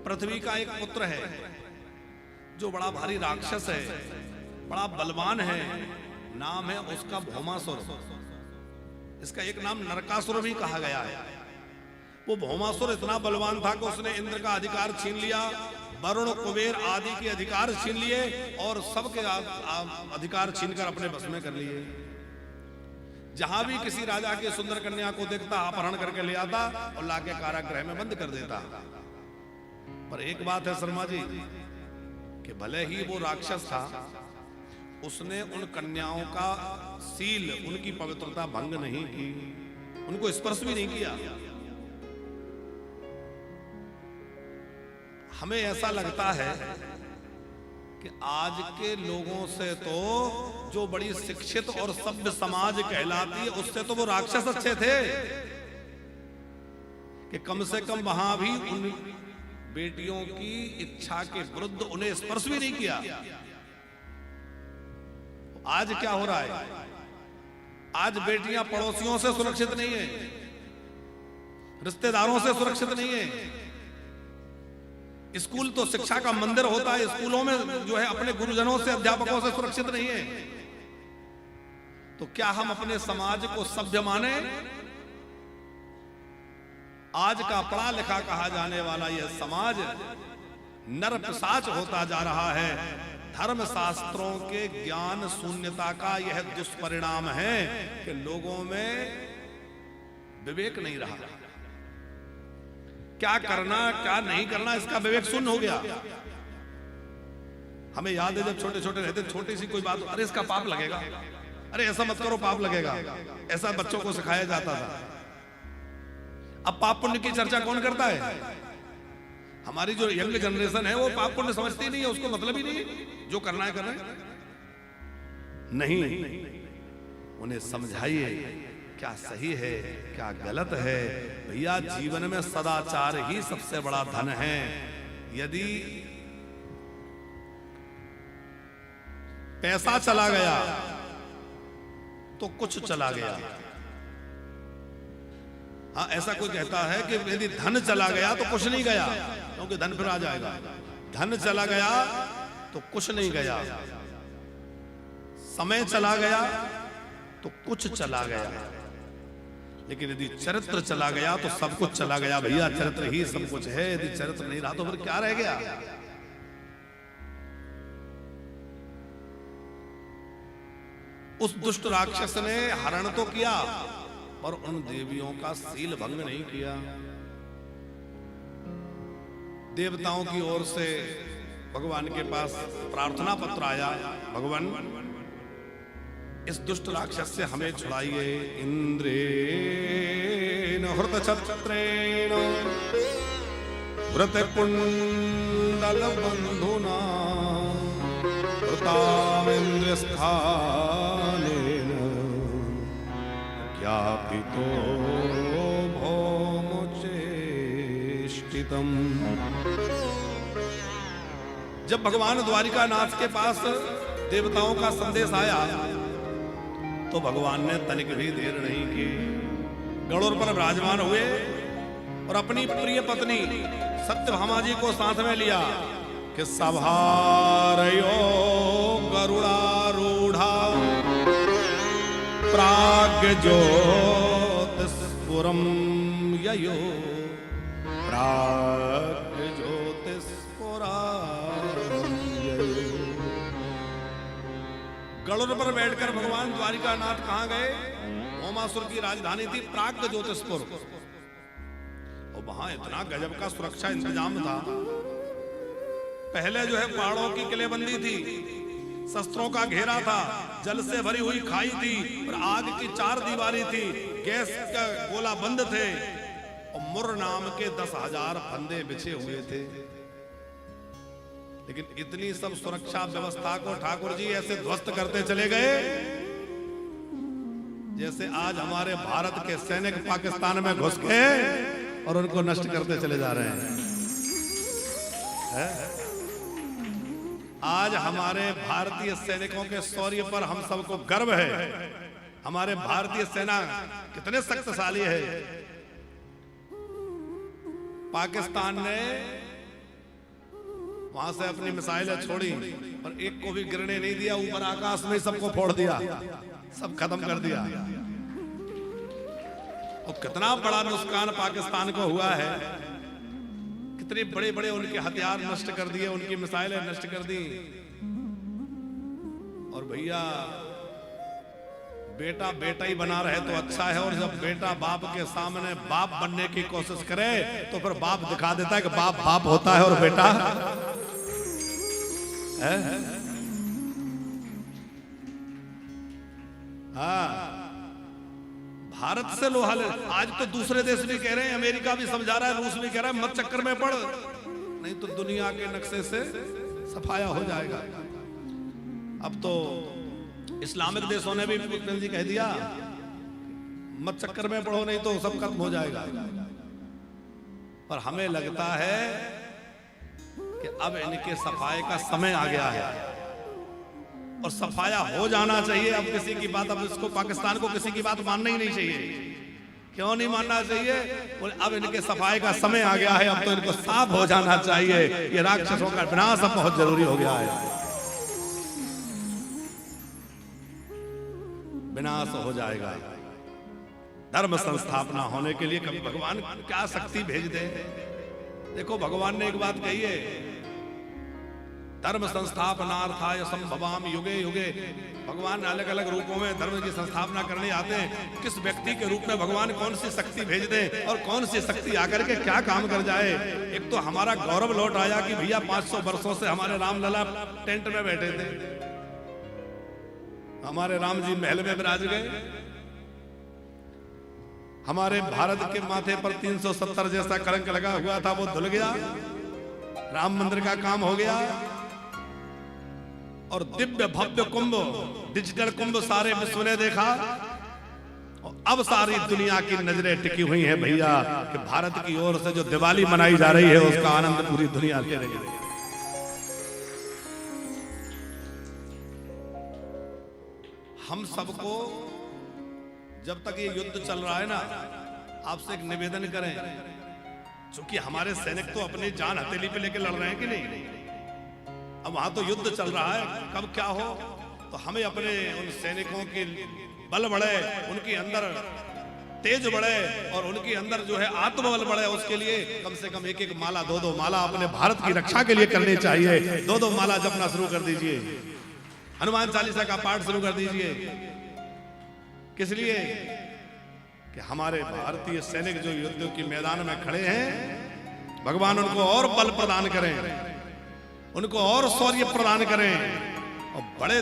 पृथ्वी का एक पुत्र है जो बड़ा भारी राक्षस है, बड़ा बलवान है, नाम है उसका भौमासुर। इसका एक नाम नरकासुर भी कहा गया है। वो भौमासुर इतना बलवान था कि उसने इंद्र का अधिकार छीन लिया, वरुण कुबेर आदि के अधिकार छीन लिए और सबके अधिकार छीनकर अपने बस में कर लिए। जहां भी किसी राजा की सुंदर कन्या को देखता अपहरण करके ले आता और लाके कारागृह में बंद कर देता। पर एक बात है शर्मा जी कि भले ही वो राक्षस था, उसने उन कन्याओं का सील, उनकी पवित्रता भंग नहीं की, उनको स्पर्श भी नहीं किया। हमें ऐसा लगता है कि आज के लोगों से तो जो बड़ी शिक्षित और सभ्य समाज कहलाती है, उससे तो वो राक्षस अच्छे थे कि कम से कम वहां भी उन बेटियों की इच्छा के विरुद्ध उन्हें स्पर्श भी नहीं किया। आज क्या हो रहा है? आज बेटियां पड़ोसियों से सुरक्षित नहीं है, रिश्तेदारों से सुरक्षित नहीं है। स्कूल तो शिक्षा का मंदिर होता है, स्कूलों में जो है अपने गुरुजनों से, अध्यापकों से सुरक्षित नहीं है। तो क्या हम अपने समाज को सभ्य माने? आज का पढ़ा लिखा कहा जाने वाला यह समाज नर पिशाच होता जा रहा है। धर्म शास्त्रों के ज्ञान शून्यता का यह दुष्परिणाम है कि लोगों में विवेक नहीं रहा। क्या करना क्या नहीं करना इसका विवेक शून्य हो गया। हमें याद है जब छोटे छोटे रहते, छोटी सी कोई बात, अरे इसका पाप लगेगा, अरे ऐसा मत करो पाप लगेगा, ऐसा बच्चों को सिखाया जाता था। अब पाप पुण्य की चर्चा कौन करता है? हमारी जो यंग जनरेशन है वो पाप पुण्य समझती नहीं है, उसको मतलब ही नहीं है, जो करना है करना है। नहीं, उन्हें समझाइए क्या सही है क्या गलत है। भैया जीवन में सदाचार ही सबसे बड़ा धन है। यदि पैसा चला गया तो कुछ चला गया। हाँ, ऐसा कोई कहता है कि यदि धन चला गया तो कुछ नहीं गया, क्योंकि धन फिर आ जाएगा। धन चला गया तो कुछ नहीं गया, समय चला गया तो कुछ चला गया, लेकिन यदि चरित्र चला गया तो सब कुछ चला गया। भैया चरित्र ही सब कुछ है, यदि चरित्र नहीं रहा तो फिर क्या रह गया? उस दुष्ट राक्षस ने हरण तो किया पर उन देवियों का सील भंग नहीं किया। देवताओं की ओर से भगवान के पास प्रार्थना पत्र आया, भगवान इस दुष्ट राक्षस से हमें छुड़ाइए। इंद्रेण हृत छत्रेण व्रत कुंडल बंधुना कृतामिंद्र स्थानेन ज्ञापितो भौमचेष्टितम्। जब भगवान द्वारिकानाथ के पास देवताओं का संदेश आया तो भगवान ने तनिक भी देर नहीं की, गरुड़ पर विराजमान हुए और अपनी प्रिय पत्नी सत्यभामा जी को साथ में लिया कि सभारयो गरुड़ारूढ़ा प्राग्ञ ज्योतिस्फुरं ययो प्राग्ञ ज्योतिस्फुरा। गरुड़ पर बैठकर भगवान द्वारिकानाथ कहां गए? भौमासुर की राजधानी थी प्राग्ञ ज्योतिषपुर, और वहां इतना गजब का सुरक्षा इंतजाम था। पहले जो है पहाड़ों की किलेबंदी थी, शस्त्रों का घेरा था, जल से भरी हुई खाई थी और आग की 4 दीवारी थी, गैस का गोला बंद थे और मुर नाम के 10,000 फंदे बिछे हुए थे। लेकिन इतनी सब सुरक्षा व्यवस्था को ठाकुर जी ऐसे ध्वस्त करते चले गए जैसे आज हमारे भारत के सैनिक पाकिस्तान में घुस गए और उनको नष्ट करते चले जा रहे हैं। आज हमारे भारतीय सैनिकों के शौर्य पर हम सबको गर्व है। हमारे भारतीय सेना कितने शक्तिशाली है। पाकिस्तान ने वहां से अपनी मिसाइलें छोड़ी और एक को भी गिरने नहीं दिया, ऊपर आकाश में सबको फोड़ दिया, सब खत्म कर दिया। और कितना बड़ा नुकसान पाकिस्तान को हुआ है, कितने बड़े बड़े उनके हथियार नष्ट कर दिए, उनकी मिसाइलें नष्ट कर दी। और भैया बेटा बेटा ही बना रहे तो अच्छा है, और जब बेटा बाप के सामने बाप बनने की कोशिश करे तो फिर बाप दिखा देता है कि बाप बाप होता है और बेटा है। हाँ, भारत से लोहा ले, आज तो दूसरे देश भी कह रहे हैं, अमेरिका भी समझा रहा है, रूस भी कह रहा है मत चक्कर में पड़, नहीं तो दुनिया के नक्शे से सफाया हो जाएगा। अब तो इस्लामिक देशों ने भी पुतिन जी कह दिया मत चक्कर में पड़ो, नहीं तो सब खत्म हो जाएगा। पर हमें लगता है कि अब इनके सफाए का समय आ गया है और सफाया हो जाना चाहिए। अब किसी की बात, अब इसको पाकिस्तान को किसी की बात मानना ही नहीं चाहिए। क्यों नहीं मानना चाहिए? अब इनके सफाए का समय आ गया है, अब तो इनको साफ हो जाना चाहिए। ये राक्षसों का विनाश अब बहुत जरूरी हो गया है, विनाश हो जाएगा। धर्म संस्थापना होने के लिए कभी भगवान क्या शक्ति भेज दे। देखो भगवान ने एक बात कही है, धर्म संस्थापनार्थाय संभवामि युगे युगे। भगवान अलग अलग रूपों में धर्म की संस्थापना करने आते हैं। किस व्यक्ति के रूप में भगवान कौन सी शक्ति भेज दे और कौन सी शक्ति आकर के क्या काम कर जाए। एक तो हमारा गौरव लौट आया कि भैया 500 वर्षों से हमारे रामलला टेंट में बैठे थे, हमारे राम जी महल में विराज गए। हमारे भारत के माथे पर 370 जैसा कलंक लगा हुआ था, वो धुल गया, राम मंदिर का काम हो गया। और दिव्य भव्य कुंभ, डिजिटल कुंभ सारे विश्व ने देखा। और अब सारी दुनिया की नजरें टिकी हुई हैं भैया कि भारत की ओर से जो दिवाली मनाई जा रही है उसका आनंद पूरी दुनिया ले रही है। हम सबको जब तक ये युद्ध चल रहा है ना, आपसे एक निवेदन करें, क्योंकि हमारे सैनिक तो अपनी जान हथेली पे लेके लड़ रहे हैं कि नहीं। अब वहां तो युद्ध चल रहा है, कब क्या हो, तो हमें अपने उन सैनिकों की बल बढ़े, उनके अंदर तेज बढ़े और उनके अंदर जो है आत्मबल बढ़े। उसके लिए कम से कम एक एक माला, दो दो माला अपने भारत की रक्षा के लिए करनी चाहिए। दो दो माला जपना शुरू कर दीजिए, हनुमान चालीसा का पाठ शुरू कर दीजिए। किस लिए? कि हमारे भारतीय सैनिक जो युद्ध के मैदान में खड़े हैं, भगवान उनको और बल प्रदान करें, उनको और शौर्य प्रदान करें और बड़े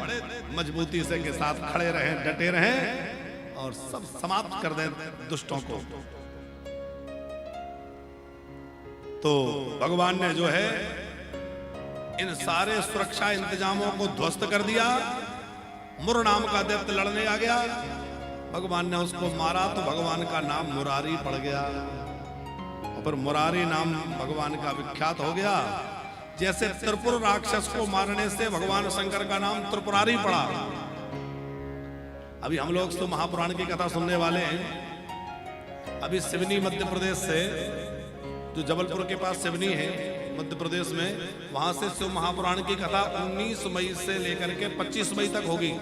मजबूती से के साथ खड़े रहें, डटे रहें और सब समाप्त कर दें दुष्टों को। तो भगवान ने जो है इन सारे सुरक्षा इंतजामों को ध्वस्त कर दिया। मुर नाम का दैत्य लड़ने आ गया, भगवान ने उसको मारा तो भगवान का नाम मुरारी पड़ गया। और फिर मुरारी नाम भगवान का विख्यात हो गया। जैसे त्रिपुर राक्षस को मारने से भगवान शंकर का नाम त्रिपुरारी पड़ा। अभी हम लोग तो महापुराण की कथा सुनने वाले हैं। अभी सिवनी मध्य प्रदेश से, जो जबलपुर के पास सिवनी है मध्य प्रदेश में, वहां से शिव महापुराण की कथा 19 मई से लेकर के 25 मई तक होगी।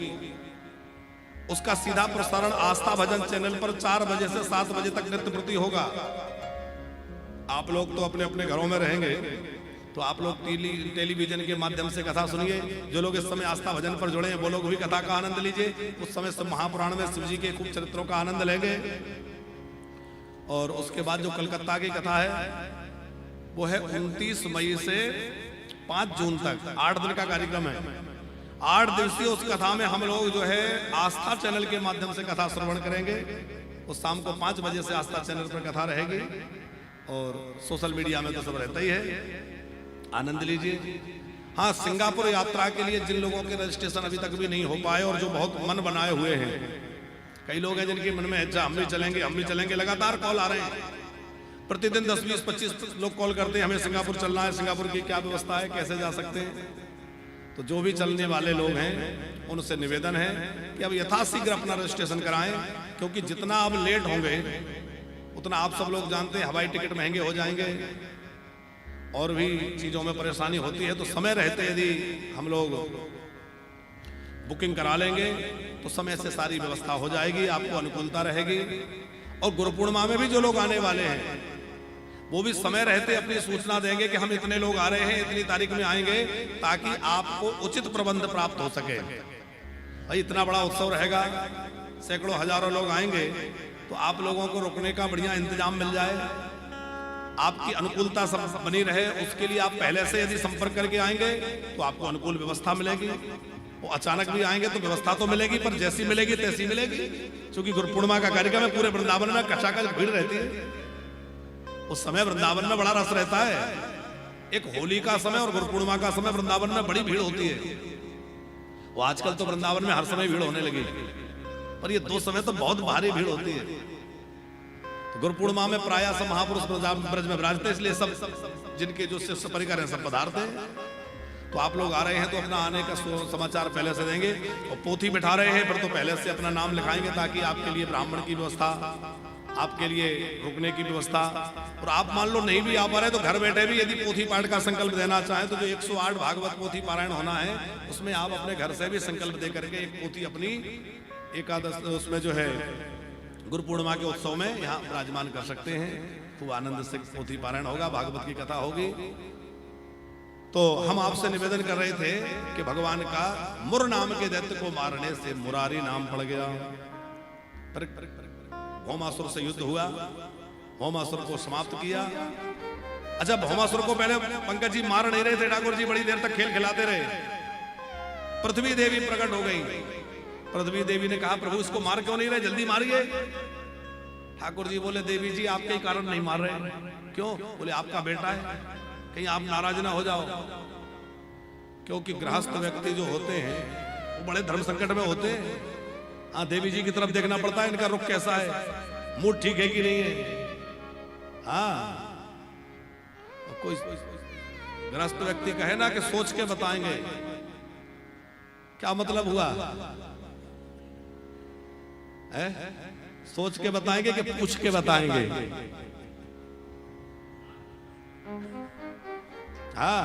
उसका सीधा प्रसारण आस्था भजन चैनल पर 4 बजे से 7 बजे तक नृत्य प्रति होगा। आप लोग तो अपने अपने घरों में रहेंगे, तो आप लोग टेलीविजन के माध्यम से कथा सुनिए। जो लोग इस समय आस्था भजन पर जुड़े हैं वो लोग भी कथा का आनंद लीजिए। उस समय सब महापुराण में शिव जी के खूब चरित्रों का आनंद लेंगे। और उसके बाद जो कलकत्ता की कथा है वो है 29 मई से 5 जून तक, 8 दिन का कार्यक्रम है। 8 दिवसीय उस कथा में हम लोग जो है आस्था चैनल के माध्यम से कथा श्रवण करेंगे। उस शाम को 5 बजे से आस्था चैनल पर कथा रहेगी और सोशल मीडिया में तो सब रहता ही है, आनंद लीजिए। हाँ, सिंगापुर यात्रा के लिए जिन लोगों के रजिस्ट्रेशन अभी तक भी नहीं हो पाए और जो बहुत मन बनाए हुए हैं, कई लोग हैं जिनके मन में अच्छा हम भी चलेंगे, लगातार कॉल आ रहे हैं। प्रतिदिन 10, 20, 25 लोग कॉल करते हैं हमें सिंगापुर चलना है, सिंगापुर की क्या व्यवस्था है, कैसे जा सकते हैं। तो जो भी चलने वाले लोग हैं उनसे निवेदन है कि अब यथाशीघ्र अपना रजिस्ट्रेशन कराएं, क्योंकि जितना अब लेट होंगे उतना आप सब लोग जानते हैं हवाई टिकट महंगे हो जाएंगे, और भी चीजों में परेशानी होती है, तो समय रहते यदि हम लोग बुकिंग करा लेंगे तो समय से सारी व्यवस्था हो जाएगी, आपको अनुकूलता रहेगी। और गुरु पूर्णिमा में भी जो लोग आने वाले हैं वो भी समय रहते अपनी सूचना देंगे कि हम इतने लोग आ रहे हैं, इतनी तारीख में आएंगे, ताकि आपको उचित प्रबंध प्राप्त हो सके। भाई इतना बड़ा उत्सव रहेगा, सैकड़ों हजारों लोग आएंगे, तो आप लोगों को रुकने का बढ़िया इंतजाम मिल जाए, आपकी अनुकूलता सब बनी रहे, उसके लिए आप पहले से यदि संपर्क करके आएंगे तो आपको अनुकूल व्यवस्था मिलेगी। वो अचानक भी आएंगे तो व्यवस्था तो मिलेगी, पर जैसी मिलेगी तैसी मिलेगी, क्योंकि गुरु पूर्णिमा का कार्यक्रम है, पूरे वृंदावन में कचाकच भीड़ रहती है। उस समय वृंदावन में बड़ा रस रहता है। एक होली का समय और गुरु पूर्णिमा का समय वृंदावन में बड़ी भीड़ होती है। वो आजकल तो वृंदावन में हर समय भीड़ होने लगी, पर ये दो समय तो बहुत भारी भीड़ होती है। तो गुरु पूर्णिमा में प्रायः सब महापुरुष ब्रज में विराजते, इसलिए सब जिनके जो शिष्य परिकर हैं सब पधारते हैं। तो आप लोग आ रहे हैं तो अपना आने का समाचार पहले से देंगे, और पोथी बिठा रहे हैं फिर तो पहले से अपना नाम लिखाएंगे, ताकि आपके लिए ब्राह्मण की व्यवस्था, आपके लिए रुकने की व्यवस्था। और आप मान लो नहीं भी आ पा रहे तो घर बैठे भी यदि पोथी पाठ का संकल्प देना चाहें तो जो 108 भागवत पोथी पारायण होना है, उसमें आप अपने घर से भी संकल्प दे करके एक पोथी अपनी एकादश उसमें जो है गुरु पूर्णिमा के उत्सव में यहाँ विराजमान कर सकते हैं। खूब आनंद से पोथी पारायण होगा, भागवत की कथा होगी। तो हम आपसे निवेदन कर रहे थे कि भगवान का मुर नाम के दैत्य को मारने से मुरारी नाम पड़ गया। भौमासुर से युद्ध हुआ, भौमासुर को समाप्त किया। अच्छा, भौमासुर को पहले पंकज जी मार नहीं रहे थे, ठाकुर जी बड़ी देर तक खेल खिलाते रहे। पृथ्वी देवी प्रकट हो गई। पृथ्वी देवी ने कहा प्रभु इसको मार क्यों नहीं रहे, जल्दी मारिए। ठाकुर जी बोले देवी जी आपके ही कारण नहीं मार रहे। क्यों? बोले आपका बेटा है, कहीं आप नाराज ना हो जाओ। क्योंकि गृहस्थ व्यक्ति जो होते हैं वो बड़े धर्म संकट में होते हैं। हाँ, देवी जी की तरफ देखना पड़ता है, इनका रुख कैसा है, मूड ठीक है कि नहीं है। हाँ, कोई गृहस्थ व्यक्ति कहे ना कि सोच के बताएंगे, क्या मतलब हुआ है? सोच के बताएंगे कि पूछ के बताएंगे? हाँ,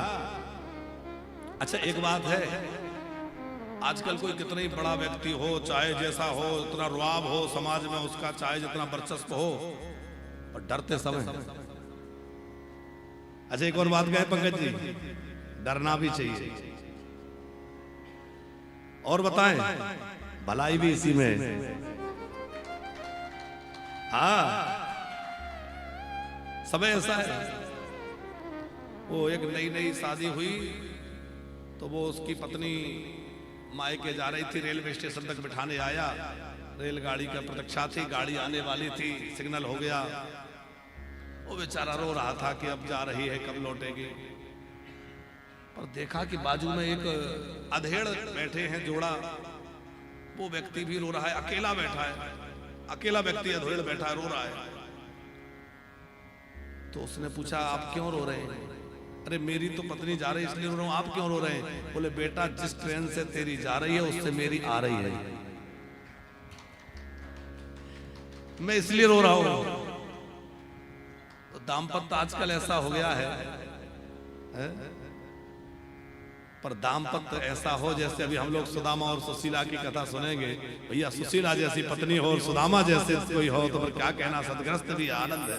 अच्छा एक बात है, आजकल कोई कितना ही बड़ा व्यक्ति हो, चाहे जैसा हो, इतना रुआब हो समाज में उसका, चाहे जितना वर्चस्व हो, और डरते सब हैं। अच्छा एक और बात कहे पंकज जी, डरना भी चाहिए। और बताएं, भलाई भी इसी में। हाँ, सब ऐसा है। वो एक नई शादी हुई तो वो उसकी पत्नी मायके जा रही थी, रेलवे स्टेशन तक बिठाने आया, रेलगाड़ी का प्रतीक्षा थी, गाड़ी आने वाली थी, सिग्नल हो गया। वो बेचारा रो रहा था कि अब जा रही है, कब लौटेगी। पर देखा कि बाजू में एक अधेड़ बैठे हैं जोड़ा, वो व्यक्ति भी रो रहा है, अकेला बैठा है, अकेला व्यक्ति अधेड़ बैठा है, रो रहा है। तो उसने पूछा आप क्यों रो रहे हैं? अरे मेरी तो पत्नी जा रही है इसलिए रो रहा हूं, आप क्यों रो रहे हैं? बोले बेटा जिस ट्रेन से तेरी जा रही है उससे मेरी आ रही है, मैं इसलिए रो रहा हूं। तो दाम्पत्य आजकल ऐसा हो गया है? पर दाम्पत्य ऐसा हो जैसे अभी हम लोग सुदामा और सुशीला की कथा सुनेंगे। भैया सुशीला जैसी पत्नी हो और सुदामा जैसे कोई हो तो फिर क्या कहना, सदग्रस्त भी आनंद है।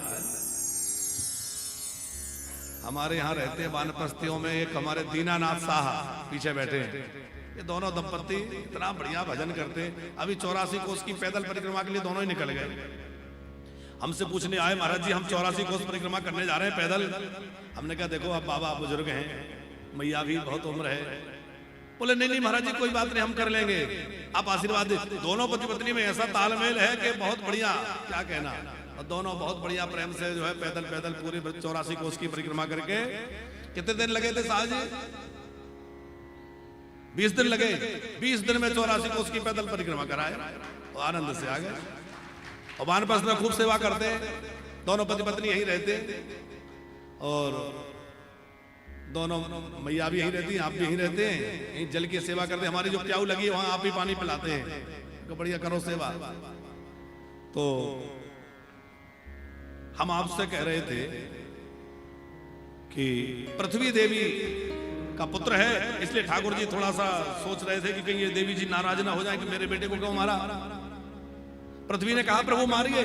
हमारे यहाँ रहते हैं वानप्रस्थियों में एक हमारे दीनानाथ साहा पीछे बैठे हैं, ये दोनों दंपत्ति इतना बढ़िया भजन करते हैं। अभी 84 कोस की पैदल परिक्रमा के लिए दोनों ही निकल गए। हमसे पूछने आए महाराज जी हम 84 कोस परिक्रमा करने जा रहे हैं पैदल। हमने कहा देखो अब बाबा बुजुर्ग हैं, मैया भी बहुत उम्र है। बोले नहीं नहीं महाराज जी कोई बात नहीं, हम कर लेंगे, आप आशीर्वाद दे। दोनों पति पत्नी में ऐसा तालमेल है कि बहुत बढ़िया, क्या कहना। और दोनों बहुत बढ़िया प्रेम से जो है पैदल पैदल पूरी 84 कोस की परिक्रमा करके। कितने दिन लगे थे साहब जी? 20 दिन लगे। 20 दिन में 84 कोस की पैदल परिक्रमा कराए और आनंद से आ गए। और वानप्रस्थ में खूब सेवा करते हैं, दोनों पति पत्नी यहीं रहते, और दोनों मैया भी यहीं रहती हैं, आप भी यहीं रहते हैं, यहीं जल की सेवा करते हैं। हमारी जो प्याऊ लगी है वहां आप ही पानी पिलाते हैं, तो बढ़िया करो सेवा। तो हम आपसे कह रहे थे कि पृथ्वी देवी का पुत्र है, इसलिए ठाकुर जी थोड़ा सा सोच रहे थे कि कहीं ये देवी जी नाराज ना हो जाए कि मेरे बेटे को क्यों मारा। पृथ्वी ने कहा प्रभु मारिए।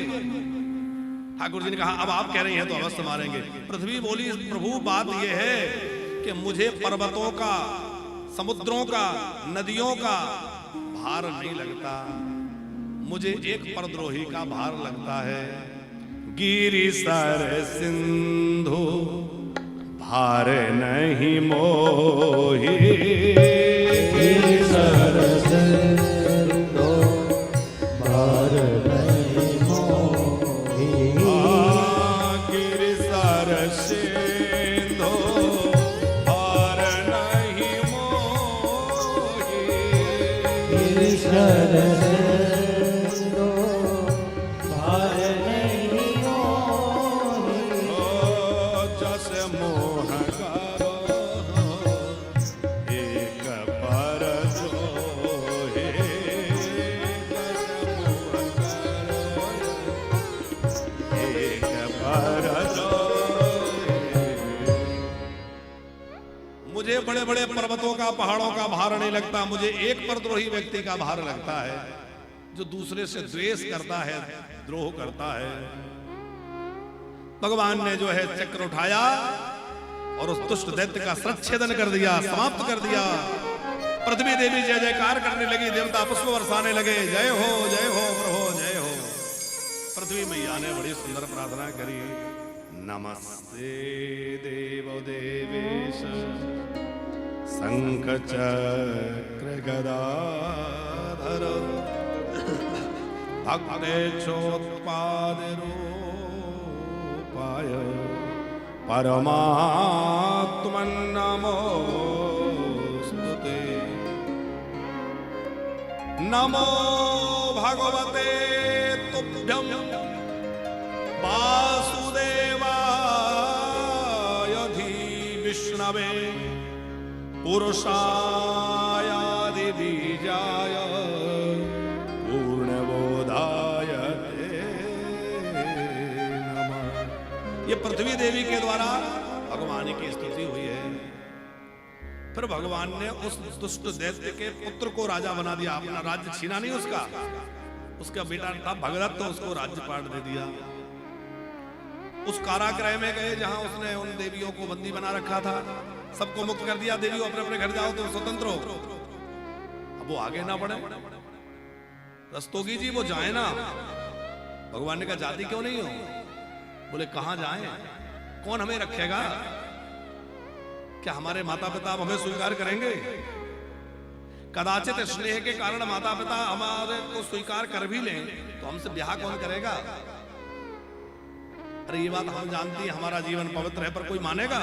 ठाकुर जी ने कहा अब आप कह रही हैं तो अवश्य मारेंगे। पृथ्वी बोली प्रभु बात यह है कि मुझे पर्वतों का, समुद्रों का, नदियों का भार नहीं लगता, मुझे एक परद्रोही का भार लगता है। गिरि सर सिंधु भार नहीं मोही, गिरि सर सिंधु भार नहीं मोही, गिरि सर सिंधु भार नहीं मोही, गिरि सर बड़े बड़े पर्वतों का, पहाड़ों का भार नहीं लगता, मुझे एक परद्रोही व्यक्ति का भार लगता है जो दूसरे से द्वेष करता है, द्रोह करता है। भगवान ने जो है चक्र उठाया और उस दुष्ट दैत्य का शिरच्छेदन कर दिया, समाप्त कर दिया। पृथ्वी देवी जय जयकार करने लगी, देवता पुष्प बरसाने लगे, जय हो प्रभु जय हो। पृथ्वी मैया ने बड़ी सुंदर प्रार्थना करी, नमस्ते देवो देवेश शंख चक्र गदाधर भक्तेक्षोत्पाद रूपाय परमात्मन् नमोस्तुते। नमो भगवते तुभ्यं वासुदेवाय विष्णवे पुरुषायादि बीजाय पूर्णबोधाय ते नमः। ये पृथ्वी देवी के द्वारा भगवान की स्तुति हुई है। फिर भगवान ने उस दुष्ट दैत्य के पुत्र को राजा बना दिया, अपना राज्य छीना नहीं उसका बेटा था भगदत्त, तो उसको राज्यपाट दे दिया। उस कारागृह में गए जहां उसने उन देवियों को बंदी बना रखा था, सबको मुक्त कर दिया, देवियों अपने अपने घर जाओ, तुम स्वतंत्र हो। अब वो आगे ना बढ़े, रस्तोगी जी वो जाए ना। भगवान ने कहा जाती क्यों नहीं हो? बोले कहां जाएं, कौन हमें रखेगा? क्या हमारे माता पिता हमें स्वीकार करेंगे? कदाचित स्नेह के कारण माता पिता हमारे को स्वीकार कर भी लें तो हमसे ब्याह कौन करेगा? अरे ये बात हम जानती हैं, हमारा जीवन पवित्र है, पर कोई मानेगा?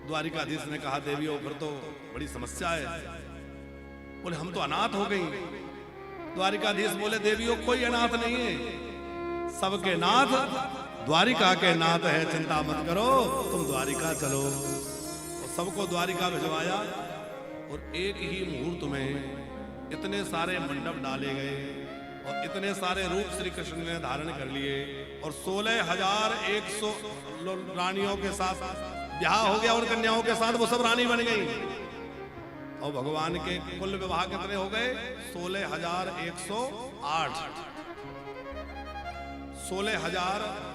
द्वारिकाधीश ने कहा देवियों फिर तो बड़ी समस्या है। बोले हम तो अनाथ हो गई। द्वारिकाधीश बोले देवियों कोई अनाथ नहीं है, सबके नाथ द्वारिका के नाथ है, चिंता मत करो, तुम द्वारिका चलो। और सबको द्वारिका भिजवाया और एक ही मुहूर्त में इतने सारे मंडप डाले गए और इतने सारे रूप श्री कृष्ण ने धारण कर लिए और 16,100 रानियों के साथ ब्याह हो गया और कन्याओं के साथ वो सब रानी बन गई। और भगवान के कुल विवाह कितने हो गए? 16,108। 16,000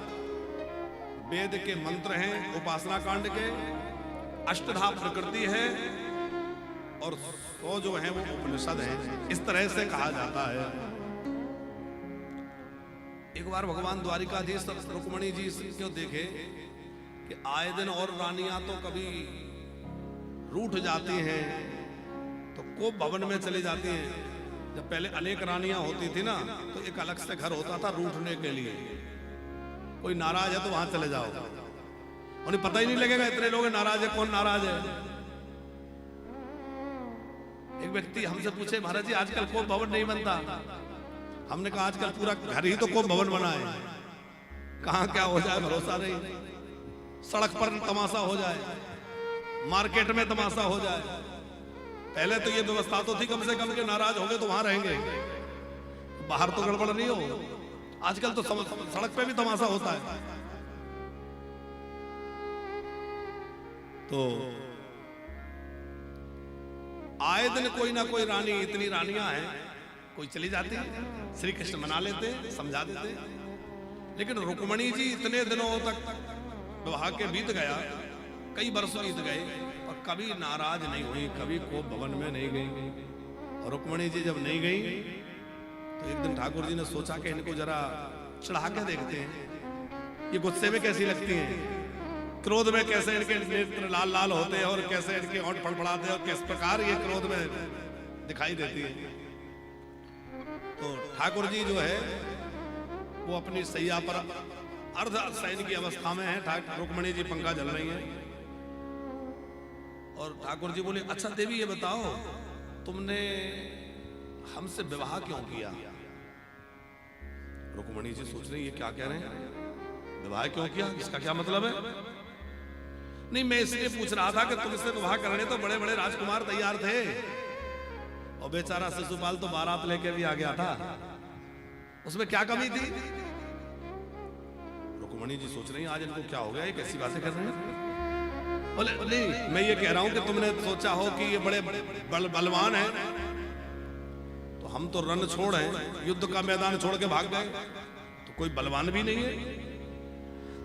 वेद के मंत्र हैं, उपासना कांड के, अष्टधा प्रकृति है और 100 जो है वो उपनिषद है। इस तरह से कहा जाता है। एक बार भगवान द्वारिकाधीश रुक्मणी जी क्यों देखे कि आए दिन और रानियां तो कभी रूठ जाती हैं तो कोप भवन में चली जाती हैं। जब पहले अनेक रानियां होती थी ना तो एक अलग से घर होता था रूठने के लिए। कोई नाराज है तो वहां चले जाओ, उन्हें पता ही नहीं लगेगा इतने लोग नाराज है, कौन नाराज है। एक व्यक्ति हमसे पूछे महाराज जी आजकल कोप भवन नहीं बनता। हमने कहा आजकल पूरा घर ही तो कोप भवन बना है, कहां क्या हो जाए भरोसा नहीं। सड़क पर तमाशा हो जाए, मार्केट में तमाशा हो जाए। पहले तो ये व्यवस्था तो थी कम से कम के नाराज होंगे तो वहां रहेंगे, बाहर तो गड़बड़ नहीं हो। आजकल तो सड़क पे भी तमाशा होता है। तो आए दिन कोई ना कोई रानी, इतनी रानियां हैं, कोई चली जाती, श्री कृष्ण मना लेते, समझा देते। लेकिन रुक्मणी जी इतने दिनों तक विवाह के बीत गया, कई वर्ष बीत गए और कभी नाराज नहीं हुई, कभी कोप भवन में नहीं गई। और रुक्मणी जी जब नहीं गई तो एक दिन ठाकुर जी ने सोचा कि इनको जरा चढ़ा के देखते हैं, ये गुस्से में कैसी लगती हैं, क्रोध में कैसे इनके नेत्र लाल लाल होते हैं और कैसे इनके होंठ फड़फड़ाते हैं और किस प्रकार ये क्रोध में दिखाई देती है। तो ठाकुर जी जो है वो अपनी सैया पर अर्ध शयन की अवस्था में है, रुक्मणी जी पंखा जल रही हैं और ठाकुर जी बोले, अच्छा देवी ये बताओ तुमने हमसे विवाह क्यों किया? रुक्मणी जी सोच रही है क्या कह रहे हैं, विवाह क्यों किया, इसका क्या मतलब है? नहीं, मैं इसलिए पूछ रहा था कि तुमसे विवाह करने तो बड़े बड़े राजकुमार तैयार थे और बेचारा शिशुपाल तो बारात लेके भी आ गया था, उसमें क्या कमी थी? रुक्मणी जी सोच रही हैं आज इनको क्या हो गया, ये कैसी बातें कर रहे हैं? बोले नहीं, मैं ये कह रहा हूं कि तुमने सोचा हो कि ये बड़े बलवान हैं, तो हम तो रण छोड़ हैं, युद्ध का मैदान छोड़ के भाग गए, तो कोई बलवान भी नहीं है।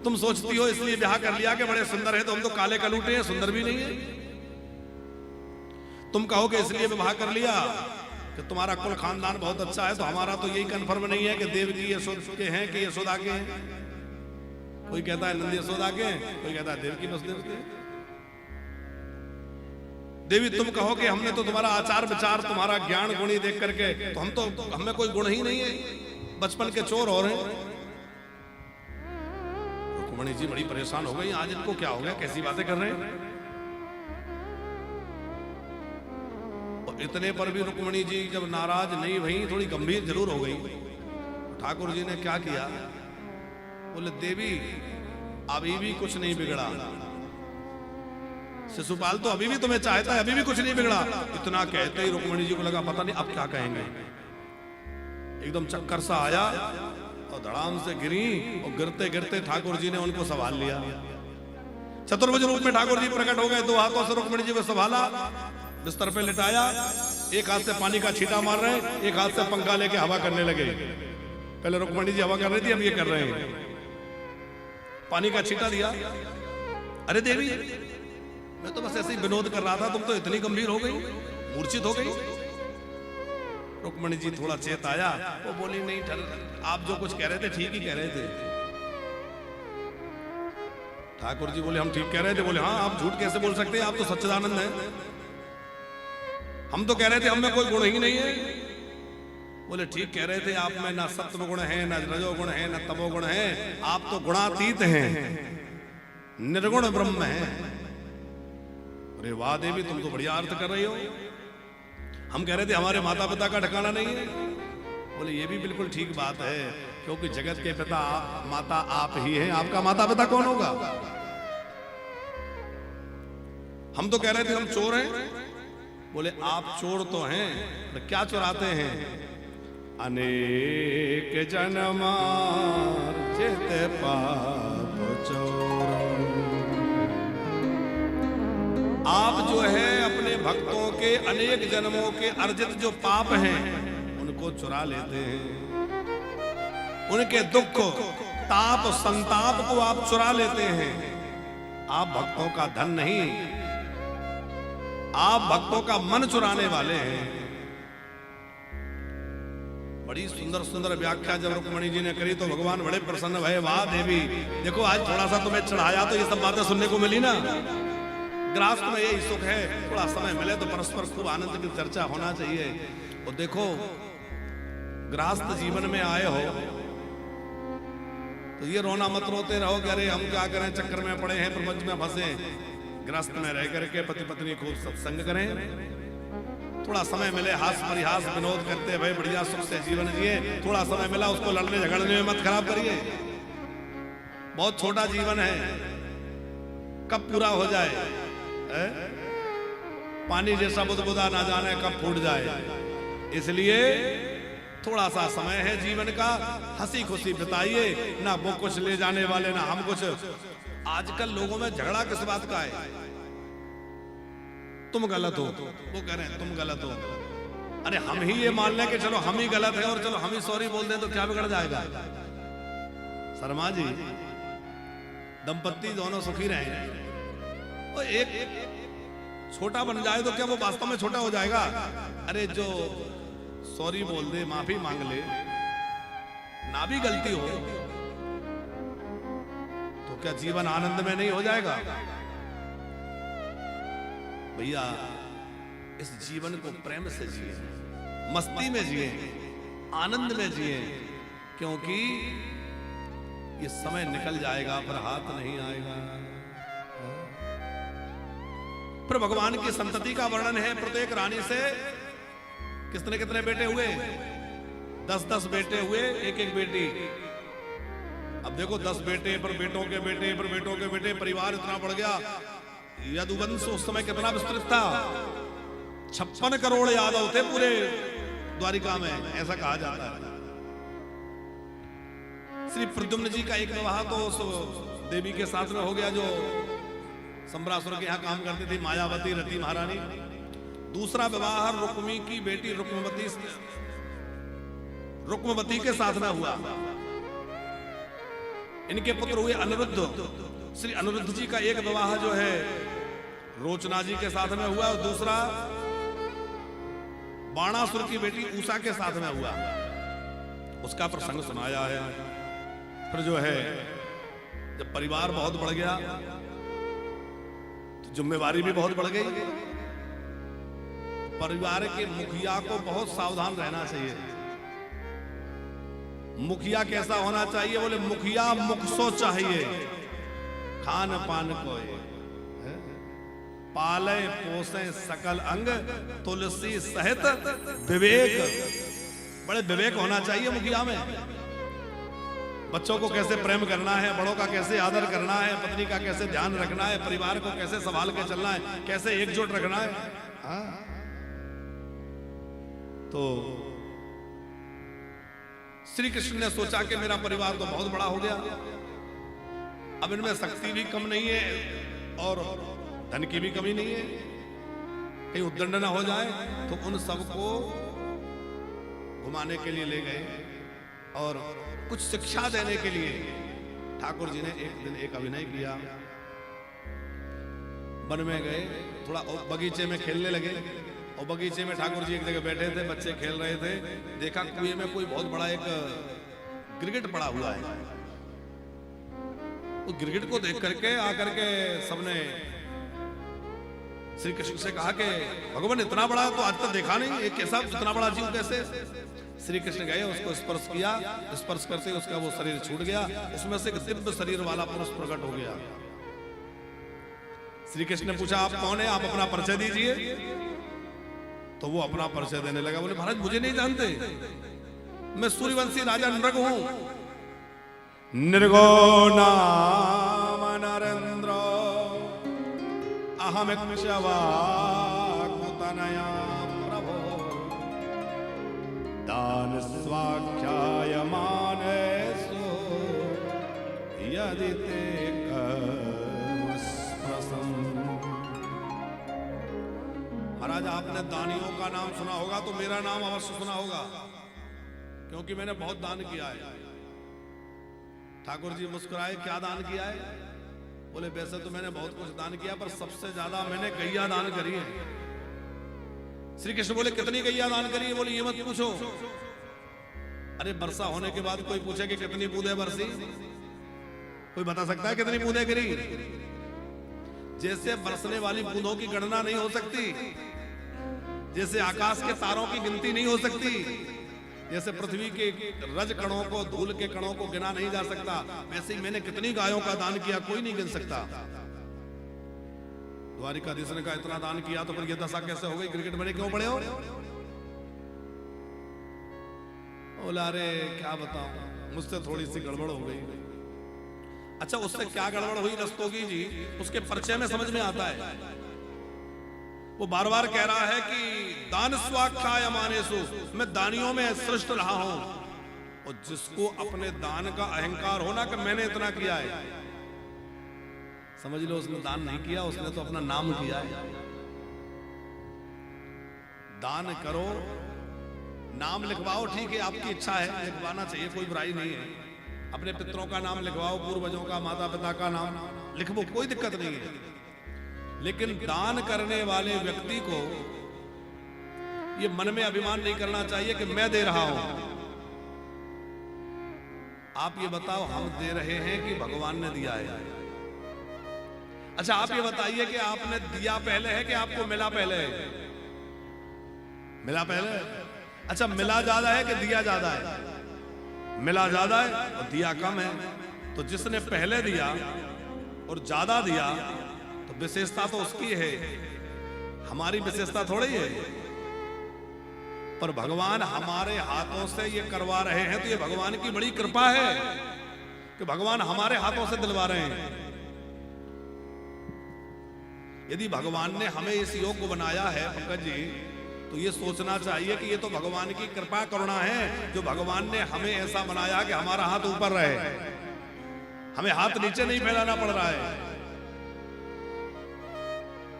तुम सोचती हो इसलिए ब्याह कर लिया कि बड़े सुंदर है, तो हम तो काले कलूटे हैं, सुंदर भी नहीं है। तुम कहो कि इसलिए विवाह कर लिया कि तुम्हारा कुल खानदान बहुत अच्छा है, तो हमारा तो यही कन्फर्म नहीं है कि देवकी यशोदा के हैं कि यशोदा के हैं। कोई कहता है नंद यशोदा के, कोई कहता है देवकी वसुदेव के। देवी तुम कहो कि हमने तो तुम्हारा आचार विचार, तुम्हारा ज्ञान गुणी देख करके, तो हम तो हमें कोई गुण ही नहीं है, बचपन के चोर हो रहे हैं। रुक्मणी जी बड़ी परेशान हो गई, आज इनको क्या हो गया, कैसी बातें कर रहे हैं? और इतने पर भी रुक्मणी जी जब नाराज नहीं हुई, थोड़ी गंभीर जरूर हो गई। ठाकुर जी ने क्या किया, बोले देवी अभी भी कुछ नहीं बिगड़ा, शिशुपाल तो अभी भी तुम्हें चाहता है, अभी भी कुछ नहीं बिगड़ा। इतना कहते ही रुक्मणी जी को लगा पता नहीं अब क्या कहेंगे, एकदम चक्कर सा आया और धड़ाम से गिरी और गिरते गिरते ठाकुर जी ने उनको संभाल लिया। चतुर्भुज रूप में ठाकुर जी प्रकट हो गए, दो हाथों से रुक्मणी जी को संभाला, बिस्तर पे लिटाया, एक हाथ से पानी का छींटा मार रहे, एक हाथ से पंखा लेके हवा करने लगे। पहले रुक्मणी जी हवा कर रही थी, अब ये कर रहे हैं, पानी का छींटा दिया। अरे देवी मैं तो बस ऐसे ही विनोद कर रहा था, तुम तो इतनी गंभीर हो गई, मूर्छित हो गई। रुक्मणी जी थोड़ा चेत आया, वो बोली नहीं आप जो कुछ कह रहे थे ठीक ही कह रहे थे। ठाकुर जी बोले हम ठीक कह रहे थे। बोले हाँ, आप झूठ कैसे बोल सकते हैं, आप तो सच्चिदानंद हैं। हम तो कह रहे थे हमें कोई गुण ही नहीं है। बोले ठीक कह रहे थे, आप में ना सत्व गुण है, ना रजोगुण है, ना तमोगुण है, आप तो गुणातीत हैं, निर्गुण ब्रह्म है। अरे वाह देवी तुम तो बढ़िया अर्थ कर रही हो। हम कह रहे थे हमारे माता पिता का ठिकाना नहीं है। बोले ये भी बिल्कुल ठीक बात है, क्योंकि जगत के पिता माता आप ही हैं, आपका माता पिता कौन होगा? हम तो कह रहे थे हम चोर हैं। बोले आप चोर तो हैं, तो क्या चुराते हैं? अनेक जन्मार्जित पाप चोर। आप जो है अपने भक्तों के अनेक जन्मों के अर्जित जो पाप हैं उनको चुरा लेते हैं, उनके दुख ताप संताप को आप चुरा लेते हैं। आप भक्तों का धन नहीं, आप भक्तों का मन चुराने वाले हैं। बड़ी सुंदर सुंदर व्याख्या जब रुक्मणी जी ने करी तो भगवान बड़े प्रसन्न भये। वाह देवी देखो आज थोड़ा सा तुम्हें चढ़ाया तो ये सब बातें सुनने को मिली ना। गृहस्थ में यही सुख है, थोड़ा समय मिले तो परस्पर खूब आनंद की चर्चा होना चाहिए। और देखो गृहस्थ जीवन में आए हो तो ये रोना मत रोते रहो कि अरे हम क्या करें, चक्कर में पड़े हैं, प्रपंच में फंसे। गृहस्थ में रह करके पति पत्नी खूब सत्संग करें, थोड़ा समय मिले हास्य परिहास विनोद करते भाई बढ़िया सुख से जीवन जिए। थोड़ा समय मिला उसको लड़ने झगड़ने में मत खराब करिए। बहुत छोटा जीवन है, कब पूरा हो जाए, पानी जैसा बुदबुदा ना जाने कब फूट जाए। इसलिए थोड़ा सा समय है जीवन का, हंसी खुशी बिताइए, ना वो कुछ ले जाने वाले ना हम कुछ। आजकल लोगों में झगड़ा किस बात का है? तुम गलत हो, वो कह रहे हैं तुम गलत हो। अरे हम ही ये मान लें कि चलो हम ही गलत है और चलो हम ही सॉरी बोल दें तो क्या बिगड़ जाएगा? शर्मा जी, दंपत्ति दोनों सुखी रहे और एक छोटा बन जाए तो क्या वो वास्तव में छोटा हो जाएगा? अरे जो सॉरी बोल दे, माफी मांग ले, ना भी गलती हो तो क्या जीवन आनंद में नहीं हो जाएगा? भैया इस जीवन को प्रेम से जिए, मस्ती में जिए, आनंद में जिए, क्योंकि ये समय निकल जाएगा पर हाथ नहीं आएगा। पर भगवान की संतति का वर्णन है। प्रत्येक रानी से कितने कितने बेटे हुए? 10-10 बेटे हुए, एक एक बेटी। अब देखो 10 बेटे पर बेटों के बेटे पर बेटों के बेटे, परिवार इतना बढ़ गया। यदुवंश उस समय कितना विस्तृत था? 56 करोड़ यादव थे पूरे द्वारिका में, ऐसा कहा जाता है। श्री प्रद्युम्न जी का एक विवाह तो उस देवी के साथ में हो गया जो संबरासुर के यहाँ काम करती थी, मायावती रति महारानी। दूसरा विवाह रुक्मी की बेटी रुक्मवती के साथ में हुआ। इनके पुत्र हुए अनिरुद्ध। श्री अनिरुद्ध जी का एक विवाह जो है रोचना जी के साथ में हुआ और दूसरा बाणासुर की बेटी उषा के साथ में हुआ। उसका प्रसंग सुनाया है। फिर जो है जब परिवार बहुत बढ़ गया तो जिम्मेवारी भी बहुत बढ़ गई। परिवार के मुखिया को बहुत सावधान रहना चाहिए। मुखिया कैसा होना चाहिए? बोले मुखिया मुखसो चाहिए, खान पान को पाले पोसे सकल अंग, तुलसी सहित विवेक। बड़े विवेक होना चाहिए मुखिया में। बच्चों को कैसे प्रेम करना है, बड़ों का कैसे आदर करना है, पत्नी का कैसे ध्यान रखना है, परिवार को कैसे संभाल के चलना है, कैसे एकजुट रखना है। तो श्री कृष्ण ने सोचा कि मेरा परिवार तो बहुत बड़ा हो गया, अब इनमें शक्ति भी कम नहीं है और धन की भी कमी नहीं है, कहीं उद्दंड ना हो जाए। तो उन सबको घुमाने के लिए ले गए और कुछ शिक्षा देने के लिए ठाकुर जी ने एक दिन एक अभिनय किया। वन में गए, थोड़ा बगीचे में खेलने लगे और बगीचे में ठाकुर जी एक जगह बैठे थे, बच्चे खेल रहे थे। देखा कुएं में कोई बहुत बड़ा एक गिरगिट पड़ा हुआ है। उस गिरगिट को देख करके आकर के सबने श्री कृष्ण से कहा कि भगवान इतना बड़ा तो आज तक देखा नहीं, एक कैसा इतना बड़ा जीव कैसे? श्री कृष्ण गए, उसको स्पर्श किया, स्पर्श करते उसका वो शरीर छूट गया, उसमें से एक दिव्य शरीर वाला पुरुष प्रकट हो गया। श्री कृष्ण ने पूछा आप कौन है, आप अपना परिचय दीजिए। तो वो अपना परिचय देने लगा। बोले महाराज मुझे नहीं जानते, मैं सूर्यवंशी राजा नृग हूं। नृगो नाम नरेंद्र अहम तनया प्रभो दान स्वाख्यायमानेषु यदि ते कर्मस्पृशम्। महाराज आपने दानियों का नाम सुना होगा तो मेरा नाम अवश्य सुना होगा, क्योंकि मैंने बहुत दान किया है। ठाकुर जी मुस्कुराए, क्या दान किया है? बोले वैसे तो मैंने बहुत कुछ दान किया, पर सबसे ज्यादा मैंने गैया दान करी है। श्री कृष्ण बोले कितनी गैया दान करी है? बोले ये मत पूछो। अरे वर्षा होने के बाद कोई पूछे कि कितनी बूंदे बरसी, कोई बता सकता है कितनी बूंदे गिरी? जैसे बरसने वाली बूंदों की गणना नहीं हो सकती, जैसे आकाश के तारों की गिनती नहीं हो सकती, जैसे पृथ्वी के रज कणों को, धूल के कणों को गिना नहीं जा सकता, वैसे ही मैंने कितनी गायों का दान किया कोई नहीं गिन सकता। द्वारिकाधीश ने कहा इतना दान किया तो फिर ये दशा कैसे हो गई, क्रिकेट में क्यों पड़े हो? बोला अरे क्या बताऊं, मुझसे थोड़ी सी गड़बड़ हो गई। अच्छा उससे क्या गड़बड़ हुई रस्तोगी जी, उसके परिचय में समझ में आता है। वो बार बार कह रहा है कि दान स्वाख्यायमानेषु, मैं दानियों में श्रेष्ठ रहा हूं। और जिसको अपने दान का अहंकार होना कि मैंने इतना किया है, समझ लो उसने दान नहीं किया, उसने तो अपना नाम किया है। दान करो, नाम लिखवाओ, ठीक है आपकी इच्छा है लिखवाना चाहिए, कोई बुराई नहीं है। अपने पितरों का नाम लिखवाओ, पूर्वजों का, माता पिता का नाम लिखवाओ, कोई दिक्कत नहीं है। लेकिन दान करने वाले व्यक्ति को ये मन में अभिमान नहीं करना चाहिए कि मैं दे रहा हूं। आप ये बताओ, हम दे रहे हैं कि भगवान ने दिया है? अच्छा आप ये बताइए कि आपने दिया पहले है कि आपको मिला पहले है? मिला पहले। अच्छा मिला ज्यादा है कि दिया ज्यादा है? मिला ज्यादा है और दिया कम है। तो जिसने पहले दिया और ज्यादा दिया तो विशेषता तो उसकी है, हमारी विशेषता थोड़ी है। पर भगवान हमारे हाथों से ये करवा रहे हैं तो ये भगवान की बड़ी कृपा है कि भगवान हमारे हाथों से दिलवा रहे हैं। यदि भगवान ने हमें इस योग को बनाया है पंकज जी, तो ये सोचना चाहिए कि ये तो भगवान की कृपा करुणा है जो भगवान ने हमें ऐसा बनाया कि हमारा हाथ ऊपर रहे, हमें हाथ नीचे नहीं फैलाना पड़ रहा है।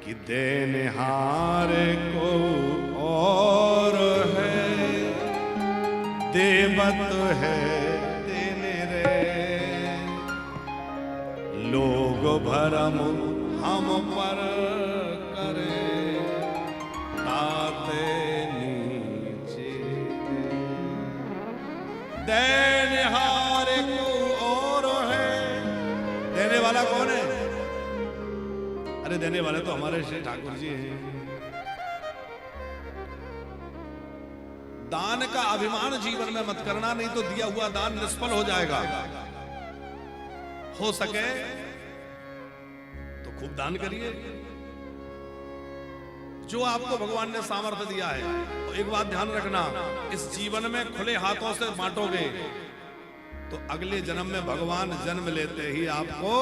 कि देनहार को और है, देवत है देने रे, लोग भरम हम पर करे, ताते नीचे देनहार को और है। देने वाला कौन है? अरे देने वाले तो हमारे श्री ठाकुर जी हैं। दान का अभिमान जीवन में मत करना, नहीं तो दिया हुआ दान निष्फल हो जाएगा। हो सके तो खूब दान करिए, जो आपको भगवान ने सामर्थ्य दिया है। तो एक बात ध्यान रखना, इस जीवन में खुले हाथों से बांटोगे तो अगले जन्म में भगवान जन्म लेते ही आपको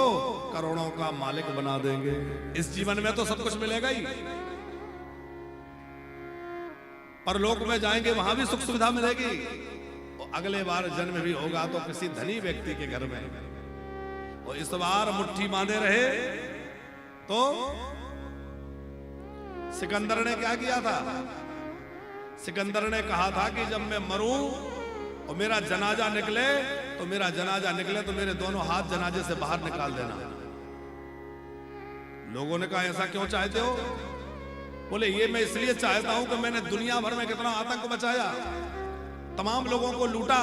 करोड़ों का मालिक बना देंगे। इस जीवन में तो सब कुछ मिलेगा ही, परलोक में जाएंगे वहां भी सुख सुविधा मिलेगी। और अगले बार जन्म भी होगा तो किसी धनी व्यक्ति के घर में। और इस बार मुट्ठी बांधे रहे तो सिकंदर ने क्या किया था? सिकंदर ने कहा था कि जब मैं मरूं और मेरा जनाजा निकले तो मेरे दोनों हाथ जनाजे से बाहर निकाल देना। लोगों ने कहा ऐसा क्यों चाहते हो? बोले ये मैं इसलिए चाहता हूं कि मैंने दुनिया भर में कितना आतंक मचाया, तमाम लोगों को लूटा,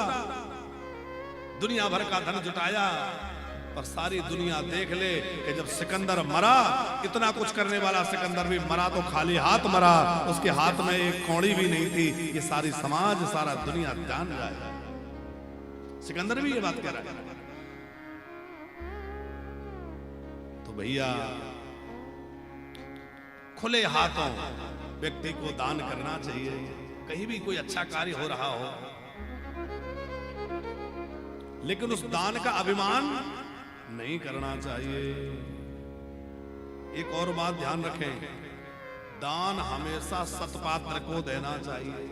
दुनिया भर का धन जुटाया, पर सारी दुनिया देख ले कि जब सिकंदर मरा, इतना कुछ करने वाला सिकंदर भी मरा तो खाली हाथ मरा, उसके हाथ में एक कौड़ी भी नहीं थी। ये सारी समाज, सारा दुनिया जान रहा है। सिकंदर भी ये बात कह रहा है। तो भैया खुले हाथों व्यक्ति को दान करना चाहिए। कहीं भी कोई अच्छा कार्य हो रहा हो, लेकिन उस दान का अभिमान नहीं करना चाहिए। एक और बात ध्यान रखें, दान हमेशा सत्पात्र को देना चाहिए।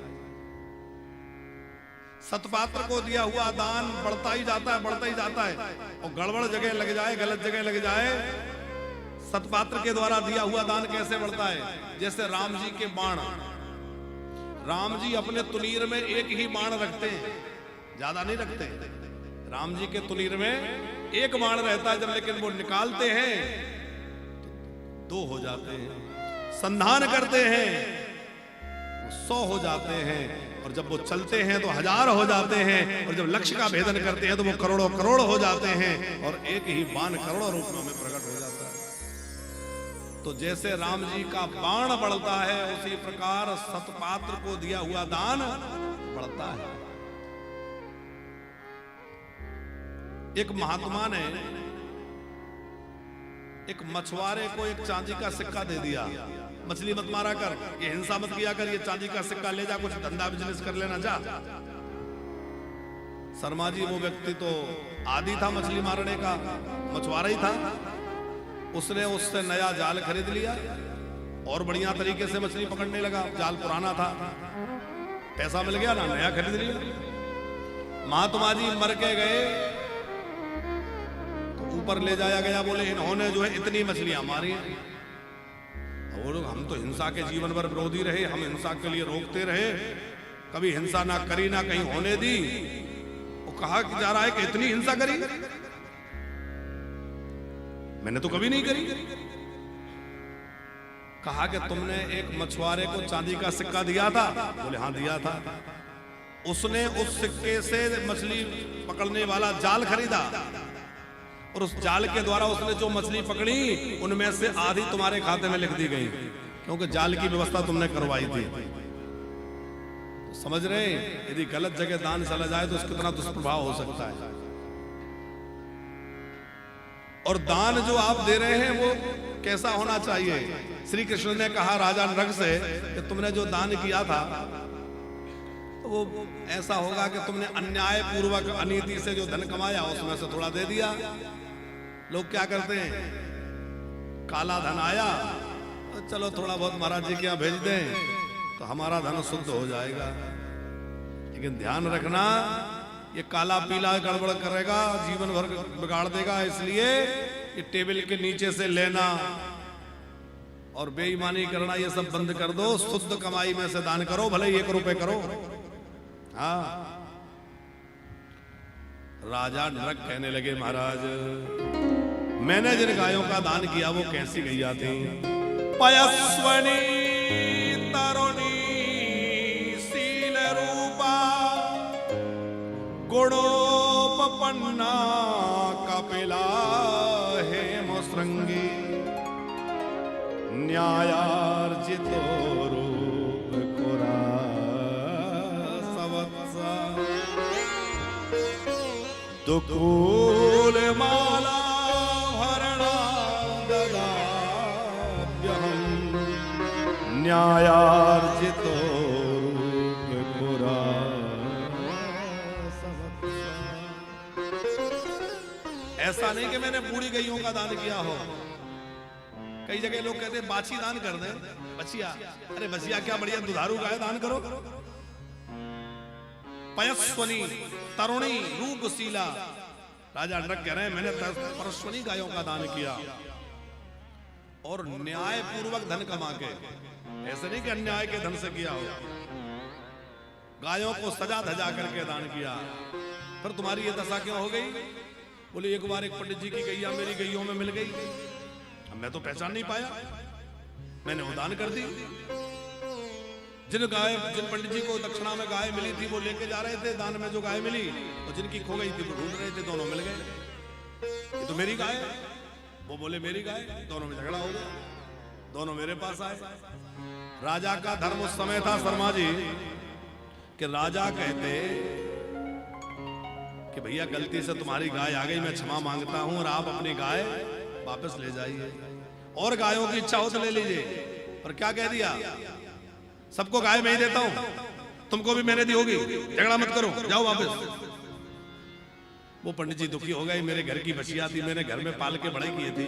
सत्पात्र को दिया हुआ दान बढ़ता ही जाता है, और गड़बड़ जगह लग जाए, गलत जगह लग जाए, सत्पात्र के द्वारा दिया हुआ दान कैसे बढ़ता है? जैसे राम जी के बाण, राम जी अपने तुनीर में एक ही बाण रखते हैं, ज्यादा नहीं रखते। राम जी के तुनीर में एक बाण रहता है, जब लेकिन वो निकालते हैं तो 2 हो जाते हैं, संधान करते हैं वो 100 हो जाते हैं, और जब वो चलते हैं तो 1000 हो जाते हैं, और जब लक्ष्य का भेदन करते हैं तो वो करोड़ों करोड़ हो जाते हैं, और एक ही बाण करोड़ों रूपों में प्रकट हो जाता है। तो जैसे राम जी का बाण बढ़ता है, उसी प्रकार सत्पात्र को दिया हुआ दान बढ़ता है। एक महात्मा ने एक मछुआरे को एक चांदी का सिक्का दे दिया, मछली मत मारा कर, ये हिंसा मत किया कर, ये चांदी का सिक्का ले जा, कुछ धंधा बिजनेस कर लेना जा। शर्मा जी वो व्यक्ति तो आदी था मछली मारने का, मछुआरा ही था। उसने उससे नया जाल खरीद लिया और बढ़िया तरीके से मछली पकड़ने लगा। जाल पुराना था, पैसा मिल गया ना, नया खरीद लिया। महात्मा जी मर के गए तो ऊपर ले जाया गया, बोले इन्होंने जो है इतनी मछलियां मारी हैं, वो लोग हम तो हिंसा के जीवन भर विरोधी रहे, हम हिंसा के लिए रोकते रहे, कभी हिंसा ना करी ना कहीं होने दी। वो कहा कि जा रहा है कि इतनी हिंसा करी, मैंने तो कभी नहीं करी। कहा कि तुमने एक मछुआरे को चांदी का सिक्का दिया था, बोले हाँ दिया था। उसने उस सिक्के से मछली पकड़ने वाला जाल खरीदा और उस जाल के द्वारा उसने जो मछली पकड़ी उनमें से आधी तुम्हारे खाते में लिख दी गई, क्योंकि जाल की व्यवस्था तुमने करवाई थी। तो समझ रहे, यदि गलत जगह दान चला जाए तो उसका कितना दुष्प्रभाव हो सकता है। और दान जो आप दे रहे हैं वो कैसा होना चाहिए? श्री कृष्ण ने कहा राजा नरक से कि तुमने जो दान किया था तो वो ऐसा होगा कि तुमने अन्याय पूर्वक अनीति से जो धन कमाया उसमें से थोड़ा दे दिया। लोग क्या करते हैं, काला धन आया तो चलो थोड़ा बहुत महाराज जी के यहाँ भेज दें तो हमारा धन शुद्ध हो जाएगा। लेकिन ध्यान रखना, ये काला पीला गड़बड़ करेगा, जीवन भर बिगाड़ देगा। इसलिए ये टेबल के नीचे से लेना और बेईमानी करना ये सब बंद कर दो। शुद्ध कमाई में से दान करो, भले 1 रुपए करो। हाँ, राजा नरक कहने लगे महाराज मैंने जिन गायों का दान किया वो कैसी गैया थी? पयस्वनी तरुणी शील रूपा गुणोपपन्ना कपिला हेम श्रृंगी न्यायार्जितो रूप कुरा सवत्सा दुकूल माला भरणा ददाभ्यहम् न्यायार्जितो रूप कुरा सवत्सा। ऐसा नहीं कि मैंने बूढ़ी गईयों का दान किया हो। कई जगह लोग कहते हैं बाछी दान कर दे, बछिया। अरे बछिया क्या बढ़िया दुधारू गाय दान करो। पयस्वनी तरुणी रूपशीला, राजा नरक कह रहे हैं मैंने परस्वनी गायों का दान किया और न्याय पूर्वक धन कमा के, ऐसे नहीं कि अन्याय के धन से किया हो। गायों को सजा धजा करके दान किया। फिर तुम्हारी ये दशा क्यों हो गई? बोले एक बार एक पंडित जी की गैया मेरी गैयों में मिल गई, मैं तो पहचान नहीं पाया, मैंने वो दान कर दी। जिन पंडित जी को दक्षिणा में गाय मिली थी वो लेके जा रहे थे दान में जो गाय मिली, और जिनकी खो गई थी वो ढूंढ रहे थे, दोनों मिल गए। ये तो मेरी गाय, वो बोले मेरी गाय, दोनों में झगड़ा हो गया, दोनों मेरे पास आए। राजा का धर्म उस समय था शर्मा जी कि राजा कहते कि भैया गलती से तुम्हारी गाय आ गई, मैं क्षमा मांगता हूं और आप अपनी गाय वापस ले जाइए, और गायों की इच्छा हो तो ले लीजिए। पर क्या कह दिया, सबको गाय मैं ही देता हूं, तुमको भी मैंने दी होगी, झगड़ा मत करो, जाओ वापस। वो पंडित जी दुखी हो गए, मेरे घर की बछिया थी, मैंने घर में पाल के बड़े किए थे,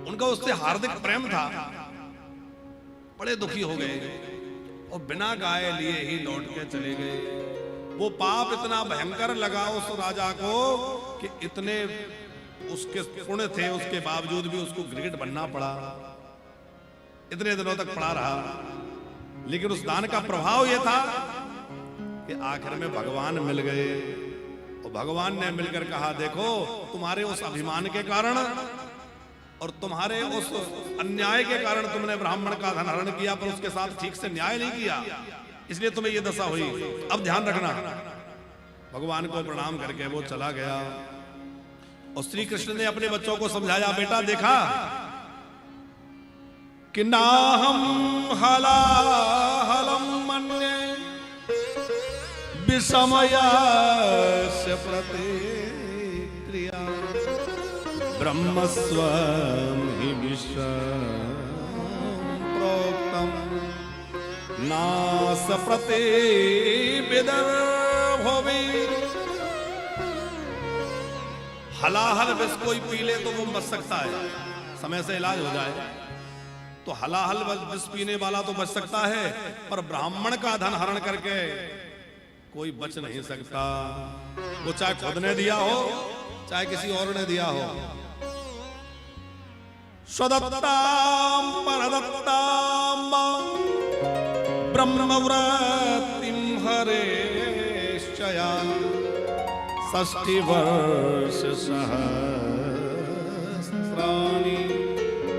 उनका उससे हार्दिक प्रेम था, बड़े दुखी हो गए और बिना गाय लिए ही लौट के चले गए। वो पाप इतना भयंकर लगा उस राजा को कि इतने उसके पुण्य थे उसके बावजूद भी उसको गिरगिट बनना पड़ा, इतने दिनों तक पड़ा रहा। लेकिन उस दान का प्रभाव यह था कि आखिर में भगवान मिल गए और भगवान ने मिलकर कहा देखो तुम्हारे उस अभिमान के कारण और तुम्हारे उस अन्याय के कारण तुमने ब्राह्मण का धन हरण किया, पर उसके साथ ठीक से न्याय नहीं किया, इसलिए तुम्हें यह दशा हुई। अब ध्यान रखना। भगवान को प्रणाम करके वो चला गया और श्री कृष्ण ने अपने बच्चों को समझाया, बेटा देखा कि नाहम हलाहलम मन्ये विषमयस्य प्रतिक्रिया ब्रह्मस्वं हि विश्वं प्रोक्तम् नास प्रतिविदर्भोवि। हलाहल विष कोई पी ले तो वो बच सकता है, समय से इलाज हो जाए, तो हलाहल विष पीने वाला तो बच सकता है, पर ब्राह्मण का धन हरण करके कोई बच नहीं सकता। वो चाहे खुद ने दिया हो चाहे किसी और ने दिया हो। स्वदत्तां परदत्तां ब्रह्मव्रतिं हरेश्चया षष्ठिवर्ष सहस्राणि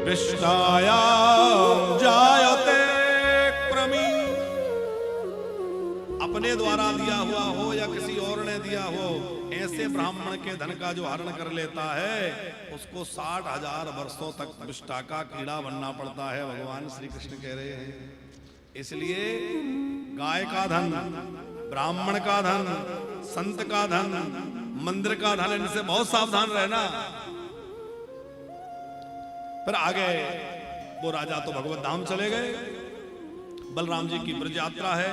विष्टायां जायते क्रमी। अपने द्वारा दिया हुआ हो या किसी और ने दिया हो, ऐसे ब्राह्मण के धन का जो हरण कर लेता है उसको 60,000 वर्षों तक विष्ठा का कीड़ा बनना पड़ता है, भगवान श्री कृष्ण कह रहे हैं। इसलिए गाय का धन, ब्राह्मण का धन, संत का धन, मंदिर का धन, इनसे बहुत सावधान रहना। फिर आगे वो राजा तो भगवत धाम चले गए। बलराम जी की ब्रज यात्रा है।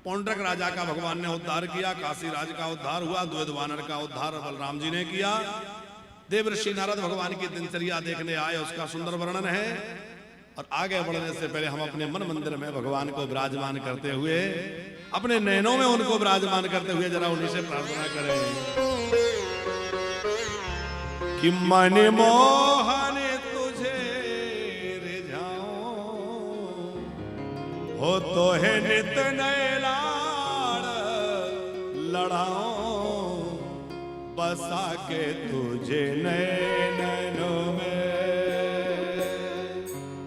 पौंड्रक राजा का भगवान ने उद्धार किया, काशी राज का उद्धार हुआ, द्वैत वानर का उद्धार बलराम जी ने किया। देवर्षि नारद भगवान की दिनचर्या देखने आए, उसका सुंदर वर्णन है। और आगे बढ़ने से पहले हम अपने मन मंदिर में भगवान को विराजमान करते हुए, अपने नयनों में उनको विराजमान करते हुए जरा उन्हीं से प्रार्थना करें कि मन मोहन तुझे रिझाऊं, हो तो है नित नए लाड़ लड़ाऊं, बसा के तुझे नैनों में,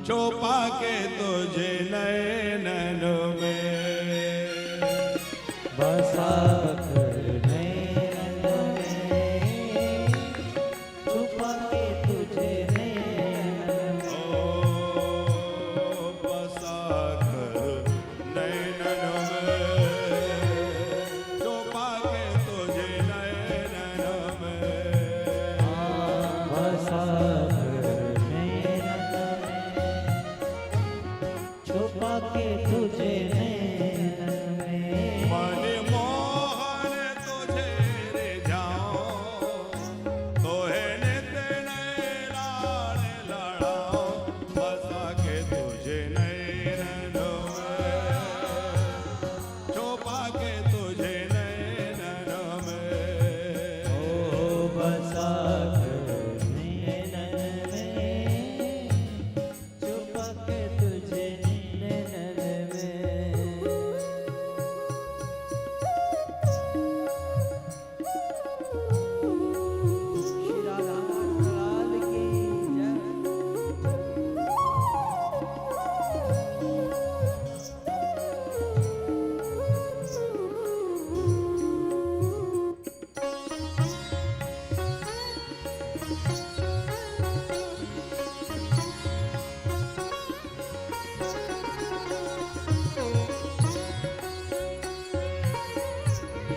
छुपा के तुझे नैनों में, बसा कर नैनों में, छुपा के तुझे नैनों में। ओ बसा कर नैनों में, छुपा के तुझे नैनों में, बसा कर नैनों में, छुपा के तुझे नैनों में। मन मोहन तुझे रिझाऊं, तोहे नित नए लाड़ लड़ाऊं, बसा के तुझे नैनों में, छुपा के तुझे नैनों में। ओ बसा कर नैनों में, छुपा के तुझे नैनों में। श्री राधा लाल की जय।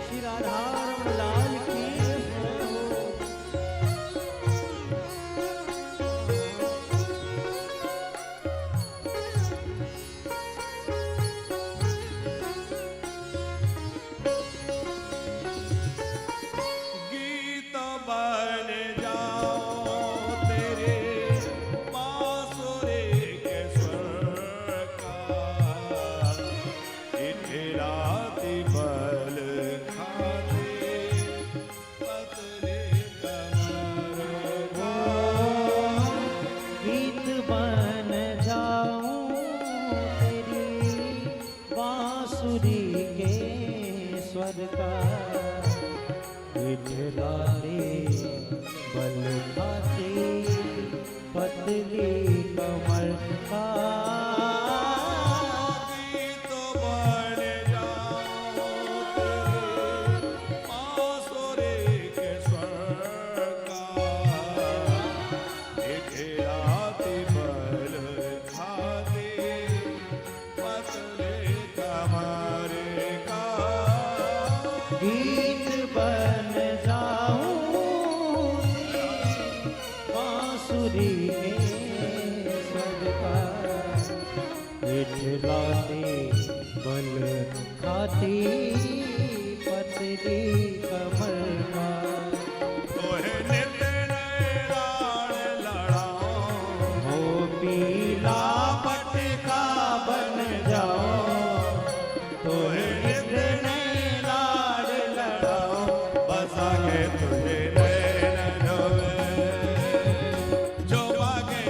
श्री राधा लाल की जय। गीत बन जाओ तेरे बांसुरी के स्वर का, इठलाती बल खाते पतले कमर का। गीत बन जाऊं तेरी बांसुरी के स्वर का, इठलाते बल खाते पतली कमर का। गीत बन जाओ तेरे बांसुरी के स्वर का, इठलाती बल खाते पतले कमर का। गीत बन जाऊं तेरी बांसुरी के स्वर का, इठलाते बल खाती पतली कमर का। तोहे नित नए लाड़ लड़ाऊं, हो पीला पटका बन जाओ, तोहे नित नए लाड़ लड़ाऊं, बसा के तुझे नैनों में, छुपा के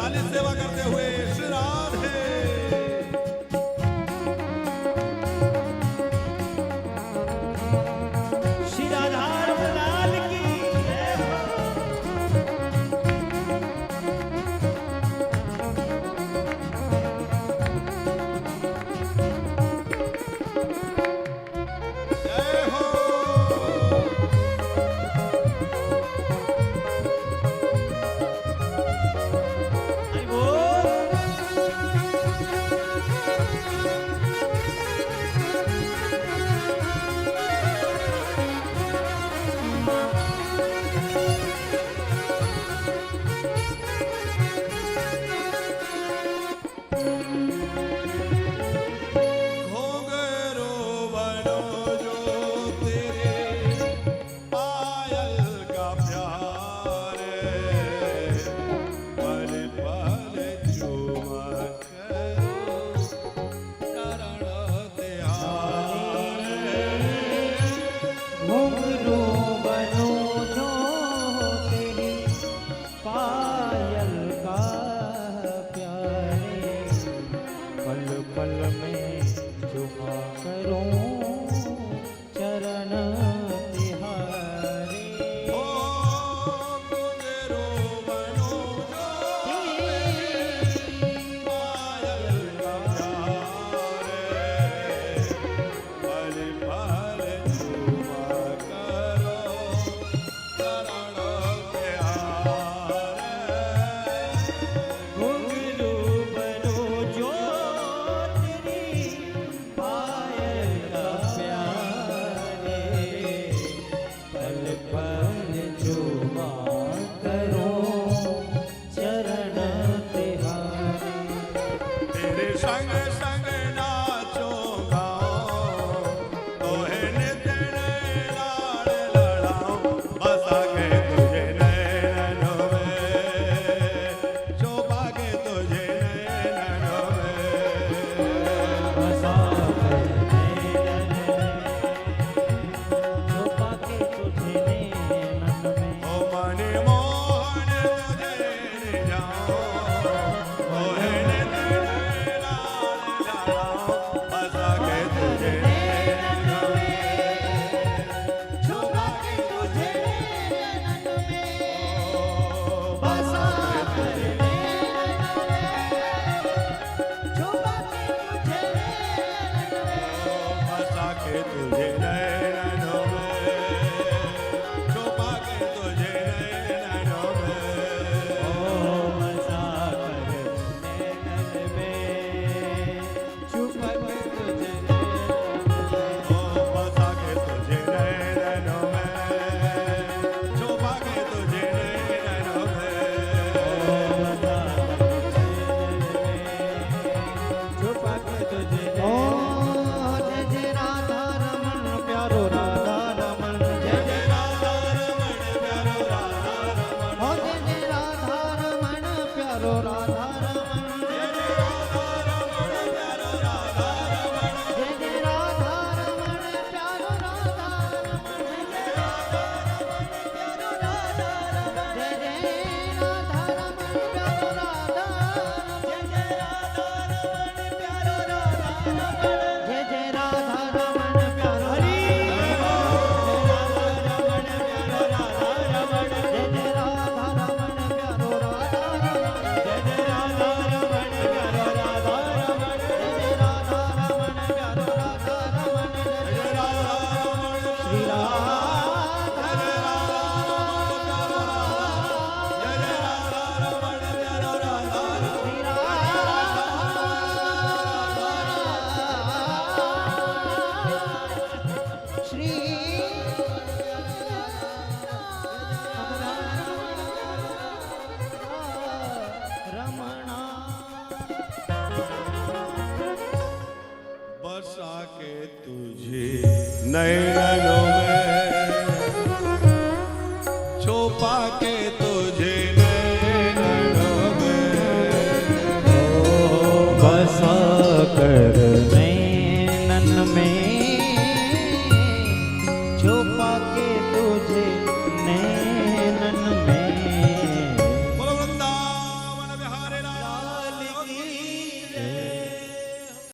लाली सेवा करते हुए श्री राधे। श्री राधा लाल की जय हो। जय हो। हरि बोल। घोंघरो बनो जो तेरे पायल का प्यार पल पल चुमा करो चरण तिहार। घुंघरू बनो जो तेरी पायल का प्यारे पल पल में चुमा करूं चरण तिहारे। ओ घोंघरो बनो जो तेरे पायल का प्यार पल पल चुमा करो चरण तिहार। घुंघरू बनो जो तेरी पायल का प्यारे पल पल चुमा करूं चरण तिहारे। तेरे संग संग नाचो गाओ तोहे नित लाड़ लड़ाओ बसा के तुझे नैनों में शोभा के तुझे नैनों में। बसा कर नैनन में छुपा के तुझे नैनन में। ओ मन मोहन तुझे ले जाओ तोहे नित लाड़ लड़ाओ बसा के तुझे नैनों में छुपा के तुझे नैनन में। बसा कर नैनन में छुपा के तुझे नैनन में। बसा के तुझे नैनों में छुपा के तुझे नैनों में। बसा कर नैनन में छुपा के तुझे ओ बसा के तुझे नैनों में छुपा के तुझे नैनों में। छुपा के तुझे ओ जय जय राधा रमन प्यारो राधा रमन जय जय राधा रमण प्यारो राधा रमण ओ जय जय राधा रमन प्यारो राधा रमन जय जय राधा रमण प्यारो राधा रमण जय जय राधा रमन प्यारो राधा रमन जय जय राधा रमण प्यारो राधा रमन जय जय राधा रमन प्यारो राधा रमन जय जय राधा रमन प्यारो राधा रमन जय जय राधा रमन प्यारो हरि बसा के तुझे नैनों में